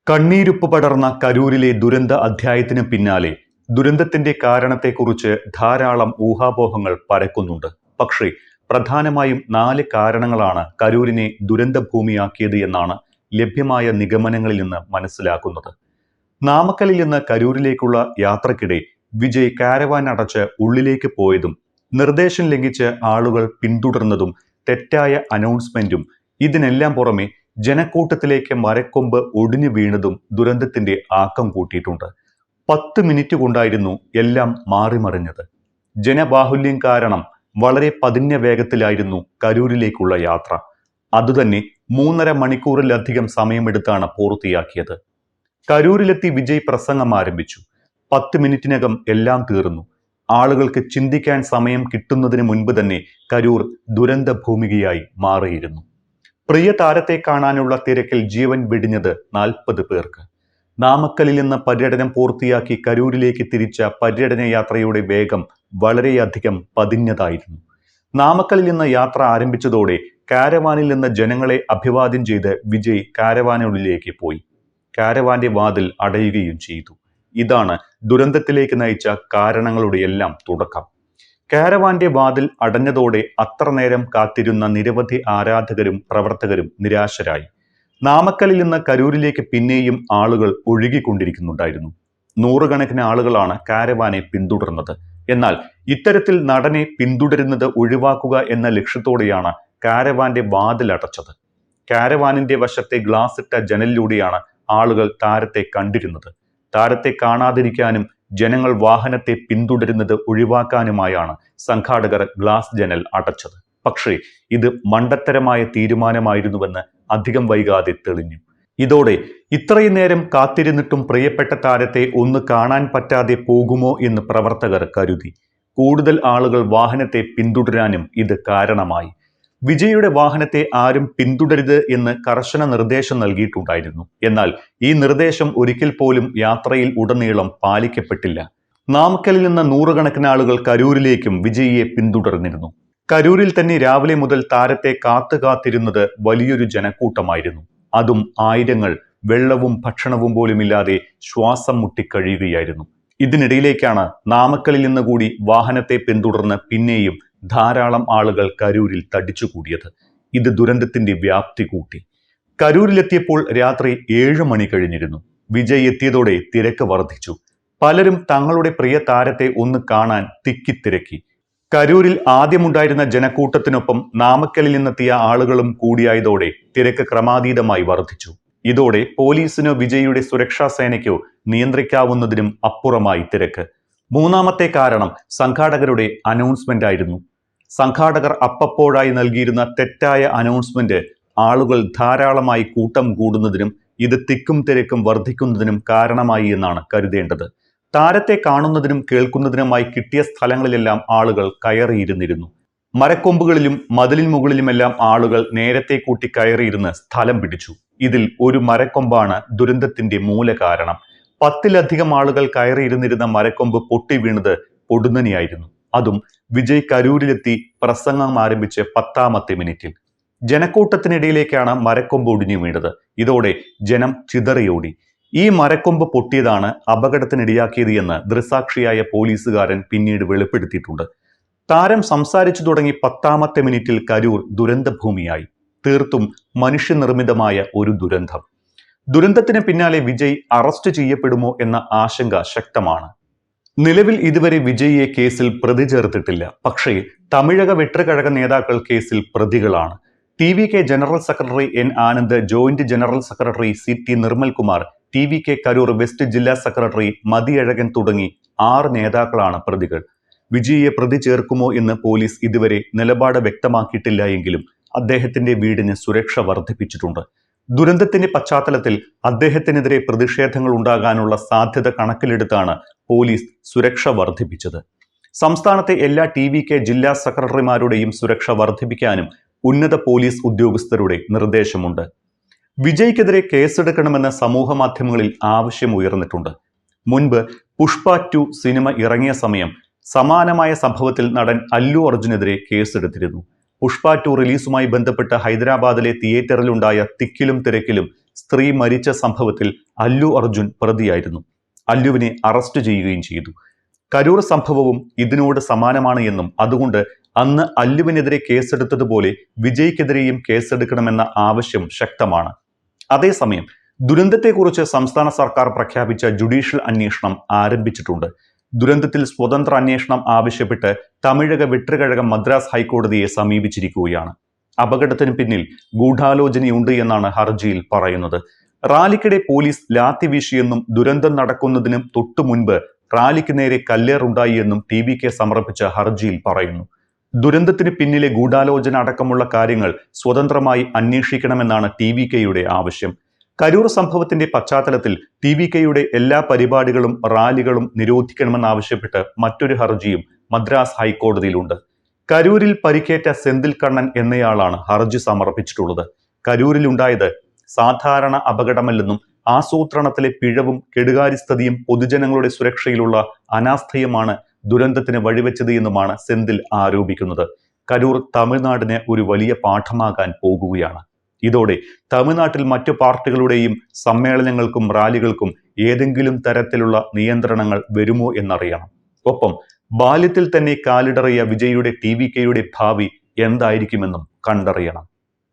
കണ്ണീരുപ്പ് പടർന്ന കരൂരിലെ ദുരന്ത അധ്യായത്തിന് പിന്നാലെ ദുരന്തത്തിന്റെ കാരണത്തെക്കുറിച്ച് ധാരാളം ഊഹാപോഹങ്ങൾ പരക്കുന്നുണ്ട്. പക്ഷേ പ്രധാനമായും 4 കാരണങ്ങളാണ് കരൂരിനെ ദുരന്തഭൂമിയാക്കിയത് എന്നാണ് ലഭ്യമായ നിഗമനങ്ങളിൽ നിന്ന് മനസ്സിലാക്കുന്നത്. നാമക്കലിൽ നിന്ന് കരൂരിലേക്കുള്ള യാത്രക്കിടെ വിജയ് കാരവാൻ അടച്ച് ഉള്ളിലേക്ക് പോയതും നിർദ്ദേശം ലംഘിച്ച് ആളുകൾ പിന്തുടർന്നതും തെറ്റായ അനൗൺസ്മെന്റും ഇതിനെല്ലാം പുറമെ ജനക്കൂട്ടത്തിലേക്ക് മരക്കൊമ്പ് ഒടിഞ്ഞു വീണതും ദുരന്തത്തിന്റെ ആക്കം കൂട്ടിയിട്ടുണ്ട്. 10 മിനിറ്റ് കൊണ്ടായിരുന്നു എല്ലാം മാറിമറിഞ്ഞത്. ജനബാഹുല്യം കാരണം വളരെ പതിഞ്ഞ വേഗത്തിലായിരുന്നു കരൂരിലേക്കുള്ള യാത്ര. അതുതന്നെ 3.5 മണിക്കൂറിലധികം സമയമെടുത്താണ് പൂർത്തിയാക്കിയത്. കരൂരിലെത്തി വിജയ് പ്രസംഗം ആരംഭിച്ചു. 10 മിനിറ്റിനകം എല്ലാം തീർന്നു. ആളുകൾക്ക് ചിന്തിക്കാൻ സമയം കിട്ടുന്നതിന് മുൻപ് തന്നെ കരൂർ ദുരന്ത ഭൂമികയായി മാറിയിരുന്നു. പ്രിയ താരത്തെ കാണാനുള്ള തിരക്കിൽ ജീവൻ വെടിഞ്ഞത് 40 പേർക്ക്. നാമക്കലിൽ നിന്ന് പര്യടനം പൂർത്തിയാക്കി കരൂരിലേക്ക് തിരിച്ച പര്യടന യാത്രയുടെ വേഗം വളരെയധികം പതിഞ്ഞതായിരുന്നു. നാമക്കലിൽ നിന്ന് യാത്ര ആരംഭിച്ചതോടെ കാരവാനിൽ നിന്ന് ജനങ്ങളെ അഭിവാദ്യം ചെയ്ത് വിജയ് കാരവാനുള്ളിലേക്ക് പോയി. കാരവാന്റെ വാതിൽ അടയുകയും ചെയ്തു. ഇതാണ് ദുരന്തത്തിലേക്ക് നയിച്ച കാരണങ്ങളുടെ എല്ലാം തുടക്കം. കാരവാന്റെ വാതിൽ അടഞ്ഞതോടെ അത്ര നേരം കാത്തിരുന്ന നിരവധി ആരാധകരും പ്രവർത്തകരും നിരാശരായി. നാമക്കലിൽ നിന്ന് കരൂരിലേക്ക് പിന്നെയും ആളുകൾ ഒഴുകിക്കൊണ്ടിരിക്കുന്നുണ്ടായിരുന്നു. 100 കണക്കിന് ആളുകളാണ് കാരവാനെ പിന്തുടർന്നത്. എന്നാൽ ഇത്തരത്തിൽ നടനെ പിന്തുടരുന്നത് ഒഴിവാക്കുക എന്ന ലക്ഷ്യത്തോടെയാണ് കാരവാന്റെ വാതിൽ അടച്ചത്. കാരവാനിന്റെ വശത്തെ ഗ്ലാസ് ഇട്ട ജനലിലൂടെയാണ് ആളുകൾ താരത്തെ കണ്ടിരുന്നത്. താരത്തെ കാണാതിരിക്കാനും ജനങ്ങൾ വാഹനത്തെ പിന്തുടരുന്നത് ഒഴിവാക്കാനുമായാണ് സംഘാടകർ ഗ്ലാസ് ജനൽ അടച്ചത്. പക്ഷേ ഇത് മണ്ടത്തരമായ തീരുമാനമായിരുന്നുവെന്ന് അധികം വൈകാതെ തെളിഞ്ഞു. ഇതോടെ ഇത്രയും നേരം കാത്തിരുന്നിട്ടും പ്രിയപ്പെട്ട താരത്തെ ഒന്ന് കാണാൻ പറ്റാതെ പോകുമോ എന്ന് പ്രവർത്തകർ കരുതി. കൂടുതൽ ആളുകൾ വാഹനത്തെ പിന്തുടരാനും ഇത് കാരണമായി. വിജയുടെ വാഹനത്തെ ആരും പിന്തുടരുത് എന്ന് കർശന നിർദ്ദേശം നൽകിയിട്ടുണ്ടായിരുന്നു. എന്നാൽ ഈ നിർദ്ദേശം ഒരിക്കൽ പോലും യാത്രയിൽ ഉടനീളം പാലിക്കപ്പെട്ടില്ല. നാമക്കലിൽ നിന്ന് 100 കണക്കിന് ആളുകൾ കരൂരിലേക്കും വിജയിയെ പിന്തുടർന്നിരുന്നു. കരൂരിൽ തന്നെ രാവിലെ മുതൽ താരത്തെ കാത്തിരുന്നത് വലിയൊരു ജനക്കൂട്ടമായിരുന്നു. അതും ആയിരങ്ങൾ വെള്ളവും ഭക്ഷണവും പോലുമില്ലാതെ ശ്വാസം മുട്ടിക്കഴിയുകയായിരുന്നു. ഇതിനിടയിലേക്കാണ് നാമക്കലിൽ നിന്ന് കൂടി വാഹനത്തെ പിന്തുടർന്ന് പിന്നെയും ധാരാളം ആളുകൾ കരൂരിൽ തടിച്ചുകൂടിയത്. ഇത് ദുരന്തത്തിന്റെ വ്യാപ്തി കൂട്ടി. കരൂരിലെത്തിയപ്പോൾ രാത്രി 7 മണി കഴിഞ്ഞിരുന്നു. വിജയ് എത്തിയതോടെ തിരക്ക് വർദ്ധിച്ചു. പലരും തങ്ങളുടെ പ്രിയ താരത്തെ ഒന്ന് കാണാൻ തിക്കിത്തിരക്കി. കരൂരിൽ ആദ്യമുണ്ടായിരുന്ന ജനക്കൂട്ടത്തിനൊപ്പം നാമക്കലിൽ നിന്നെത്തിയ ആളുകളും കൂടിയായതോടെ തിരക്ക് ക്രമാതീതമായി വർദ്ധിച്ചു. ഇതോടെ പോലീസിനോ വിജയിയുടെ സുരക്ഷാ സേനയ്ക്കോ നിയന്ത്രിക്കാവുന്നതിനും അപ്പുറമായി തിരക്ക്. മൂന്നാമത്തെ കാരണം സംഘാടകരുടെ അനൗൺസ്മെന്റ് ആയിരുന്നു. സംഘാടകർ അപ്പപ്പോഴായി നൽകിയിരുന്ന തെറ്റായ അനൗൺസ്മെന്റ് ആളുകൾ ധാരാളമായി കൂട്ടം കൂടുന്നതിനും ഇത് തിക്കും തിരക്കും വർദ്ധിക്കുന്നതിനും കാരണമായി എന്നാണ് കരുതേണ്ടത്. താരത്തെ കാണുന്നതിനും കേൾക്കുന്നതിനുമായി കിട്ടിയ സ്ഥലങ്ങളിലെല്ലാം ആളുകൾ കയറിയിരുന്നിരുന്നു. മരക്കൊമ്പുകളിലും മതിലിന് മുകളിലുമെല്ലാം ആളുകൾ നേരത്തെ കൂട്ടി കയറിയിരുന്ന് സ്ഥലം പിടിച്ചു. ഇതിൽ ഒരു മരക്കൊമ്പാണ് ദുരന്തത്തിന്റെ മൂല കാരണം. 10-ലധികം ആളുകൾ കയറിയിരുന്നിരുന്ന മരക്കൊമ്പ് പൊട്ടി വീണത് പൊടുന്നനെയായിരുന്നു. അതും വിജയ് കരൂരിലെത്തി പ്രസംഗം ആരംഭിച്ച് 10ാമത്തെ മിനിറ്റിൽ. ജനക്കൂട്ടത്തിനിടയിലേക്കാണ് മരക്കൊമ്പ് ഒടിഞ്ഞു വീണത്. ഇതോടെ ജനം ചിതറിയോടി. ഈ മരക്കൊമ്പ് പൊട്ടിയതാണ് അപകടത്തിനിടയാക്കിയത് എന്ന് ദൃസാക്ഷിയായ പോലീസുകാരൻ പിന്നീട് വെളിപ്പെടുത്തിയിട്ടുണ്ട്. താരം സംസാരിച്ചു തുടങ്ങി 10ാമത്തെ മിനിറ്റിൽ കരൂർ ദുരന്തഭൂമിയായി. തീർത്തും മനുഷ്യനിർമ്മിതമായ ഒരു ദുരന്തം. ദുരന്തത്തിന് പിന്നാലെ വിജയ് അറസ്റ്റ് ചെയ്യപ്പെടുമോ എന്ന ആശങ്ക ശക്തമാണ്. നിലവിൽ ഇതുവരെ വിജയിയെ കേസിൽ പ്രതി ചേർത്തിട്ടില്ല. പക്ഷേ തമിഴക വെട്ടുകഴക നേതാക്കൾ കേസിൽ പ്രതികളാണ്. TVK general secretary N Anand, joint general secretary CT Nirmalkumar, TVK Karur west ജില്ലാ സെക്രട്ടറി മതിയഴകൻ തുടങ്ങി 6 നേതാക്കളാണ് പ്രതികൾ. വിജയിയെ പ്രതി ചേർക്കുമോ എന്ന് പോലീസ് ഇതുവരെ നിലപാട് വ്യക്തമാക്കിയിട്ടില്ല എങ്കിലും അദ്ദേഹത്തിന്റെ വീടിന് സുരക്ഷ വർദ്ധിപ്പിച്ചിട്ടുണ്ട്. ദുരന്തത്തിന്റെ പശ്ചാത്തലത്തിൽ അദ്ദേഹത്തിനെതിരെ പ്രതിഷേധങ്ങൾ ഉണ്ടാകാനുള്ള സാധ്യത കണക്കിലെടുത്താണ് പോലീസ് സുരക്ഷ വർദ്ധിപ്പിച്ചത്. സംസ്ഥാനത്തെ എല്ലാ TVK ജില്ലാ സെക്രട്ടറിമാരുടെയും സുരക്ഷ വർദ്ധിപ്പിക്കാനും ഉന്നത പോലീസ് ഉദ്യോഗസ്ഥരുടെ നിർദ്ദേശമുണ്ട്. വിജയ്ക്കെതിരെ കേസെടുക്കണമെന്ന് സമൂഹ മാധ്യമങ്ങളിൽ ആവശ്യം ഉയർന്നിട്ടുണ്ട്. മുൻപ് പുഷ്പ 2 സിനിമ ഇറങ്ങിയ സമയം സമാനമായ സംഭവത്തിൽ നടൻ അല്ലു അർജുനെതിരെ കേസെടുത്തിരുന്നു. പുഷ്പ 2 റിലീസുമായി ബന്ധപ്പെട്ട് ഹൈദരാബാദിലെ തിയേറ്ററിലുണ്ടായ തിക്കിലും തിരക്കിലും സ്ത്രീ മരിച്ച സംഭവത്തിൽ അല്ലു അർജുൻ പ്രതിയായിരുന്നു. അല്ലുവിനെ അറസ്റ്റ് ചെയ്യുകയും ചെയ്തു. കരൂർ സംഭവവും ഇതിനോട് സമാനമാണ് എന്നും അതുകൊണ്ട് അന്ന് അല്ലുവിനെതിരെ കേസെടുത്തതുപോലെ വിജയ്ക്കെതിരെയും കേസെടുക്കണമെന്ന ആവശ്യം ശക്തമാണ്. അതേസമയം ദുരന്തത്തെക്കുറിച്ച് സംസ്ഥാന സർക്കാർ പ്രഖ്യാപിച്ച ജുഡീഷ്യൽ അന്വേഷണം ആരംഭിച്ചിട്ടുണ്ട്. ദുരന്തത്തിൽ സ്വതന്ത്ര അന്വേഷണം ആവശ്യപ്പെട്ട് തമിഴക വെട്ടുകഴകം മദ്രാസ് ഹൈക്കോടതിയെ സമീപിച്ചിരിക്കുകയാണ്. അപകടത്തിന് പിന്നിൽ ഗൂഢാലോചനയുണ്ട് എന്നാണ് ഹർജിയിൽ പറയുന്നത്. റാലിക്കിടെ പോലീസ് ലാത്തി വീശിയെന്നും ദുരന്തം നടക്കുന്നതിനും തൊട്ടു മുൻപ് റാലിക്ക് നേരെ കല്ലേറുണ്ടായി എന്നും TVK സമർപ്പിച്ച ഹർജിയിൽ പറയുന്നു. ദുരന്തത്തിന് പിന്നിലെ ഗൂഢാലോചന അടക്കമുള്ള കാര്യങ്ങൾ സ്വതന്ത്രമായി അന്വേഷിക്കണമെന്നാണ് TVKയുടെ ആവശ്യം. കരൂർ സംഭവത്തിന്റെ പശ്ചാത്തലത്തിൽ TVKയുടെ എല്ലാ പരിപാടികളും റാലികളും നിരോധിക്കണമെന്നാവശ്യപ്പെട്ട് മറ്റൊരു ഹർജിയും മദ്രാസ് ഹൈക്കോടതിയിലുണ്ട്. കരൂരിൽ പരിക്കേറ്റ സെന്തിൽ കണ്ണൻ എന്നയാളാണ് ഹർജി സമർപ്പിച്ചിട്ടുള്ളത്. കരൂരിലുണ്ടായത് സാധാരണ അപകടമല്ലെന്നും ആസൂത്രണത്തിലെ പിഴവും കെടുകാര്യസ്ഥതയും പൊതുജനങ്ങളുടെ സുരക്ഷയിലുള്ള അനാസ്ഥയുമാണ് ദുരന്തത്തിന് വഴിവെച്ചത് എന്നുമാണ് സെന്തിൽ ആരോപിക്കുന്നത്. കരൂർ തമിഴ്നാടിന് ഒരു വലിയ പാഠമാകാൻ പോകുകയാണ്. ഇതോടെ തമിഴ്നാട്ടിൽ മറ്റു പാർട്ടികളുടെയും സമ്മേളനങ്ങൾക്കും റാലികൾക്കും ഏതെങ്കിലും തരത്തിലുള്ള നിയന്ത്രണങ്ങൾ വരുമോ എന്നറിയണം. ഒപ്പം ബാല്യത്തിൽ തന്നെ കാലിടറിയ വിജയുടെ TVKയുടെ ഭാവി എന്തായിരിക്കുമെന്നും കണ്ടറിയണം.